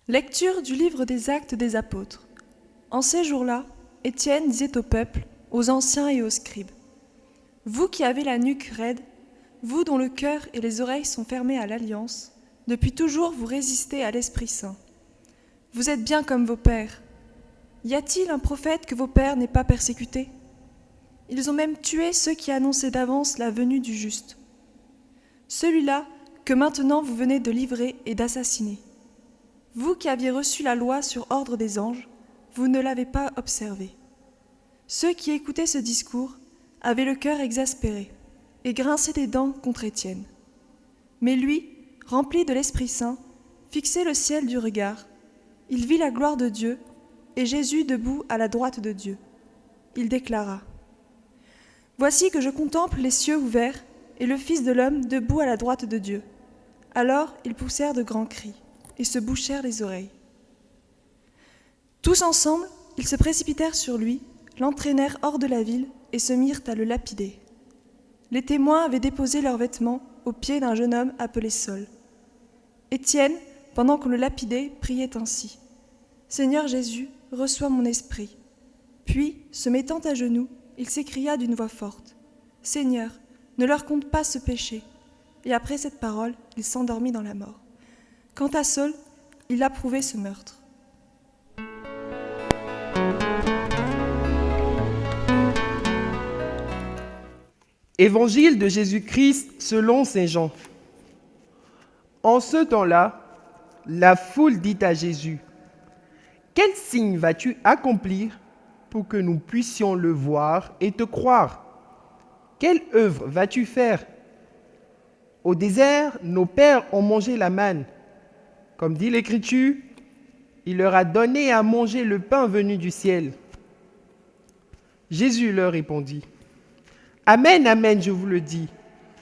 Lecture du livre des Actes des Apôtres. En ces jours-là, Étienne disait au peuple, aux anciens et aux scribes, « Vous qui avez la nuque raide, vous dont le cœur et les oreilles sont fermés à l'alliance, depuis toujours vous résistez à l'Esprit Saint. Vous êtes bien comme vos pères. Y a-t-il un prophète que vos pères n'aient pas persécuté ? Ils ont même tué ceux qui annonçaient d'avance la venue du juste. Celui-là que maintenant vous venez de livrer et d'assassiner. Vous qui aviez reçu la loi sur ordre des anges, vous ne l'avez pas observée. Ceux qui écoutaient ce discours avaient le cœur exaspéré et grinçaient des dents contre Étienne. Mais lui, rempli de l'Esprit Saint, fixait le ciel du regard. Il vit la gloire de Dieu et Jésus debout à la droite de Dieu. Il déclara : « Voici que je contemple les cieux ouverts et le Fils de l'homme debout à la droite de Dieu. » Alors ils poussèrent de grands cris et se bouchèrent les oreilles. Tous ensemble, ils se précipitèrent sur lui, l'entraînèrent hors de la ville et se mirent à le lapider. Les témoins avaient déposé leurs vêtements aux pieds d'un jeune homme appelé Saul. Étienne, pendant qu'on le lapidait, priait ainsi : « Seigneur Jésus, reçois mon esprit. » Puis, se mettant à genoux, il s'écria d'une voix forte : « Seigneur, ne leur compte pas ce péché. » Et après cette parole, il s'endormit dans la mort. Quant à Saul, il approuvait ce meurtre. Évangile de Jésus-Christ selon saint Jean. En ce temps-là, la foule dit à Jésus : « Quel signe vas-tu accomplir pour que nous puissions le voir et te croire ? Quelle œuvre vas-tu faire ? Au désert, nos pères ont mangé la manne. Comme dit l'Écriture, il leur a donné à manger le pain venu du ciel. » Jésus leur répondit : « Amen, amen, je vous le dis.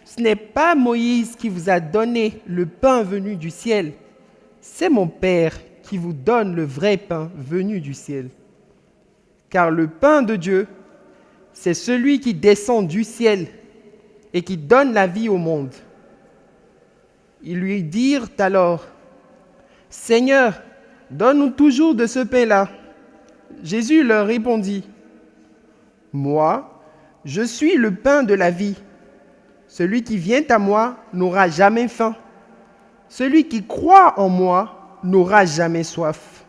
Ce n'est pas Moïse qui vous a donné le pain venu du ciel. C'est mon Père qui vous donne le vrai pain venu du ciel. Car le pain de Dieu, c'est celui qui descend du ciel et qui donne la vie au monde. » Ils lui dirent alors : « Seigneur, donne-nous toujours de ce pain-là. » Jésus leur répondit : « Moi, je suis le pain de la vie. Celui qui vient à moi n'aura jamais faim. Celui qui croit en moi n'aura jamais soif.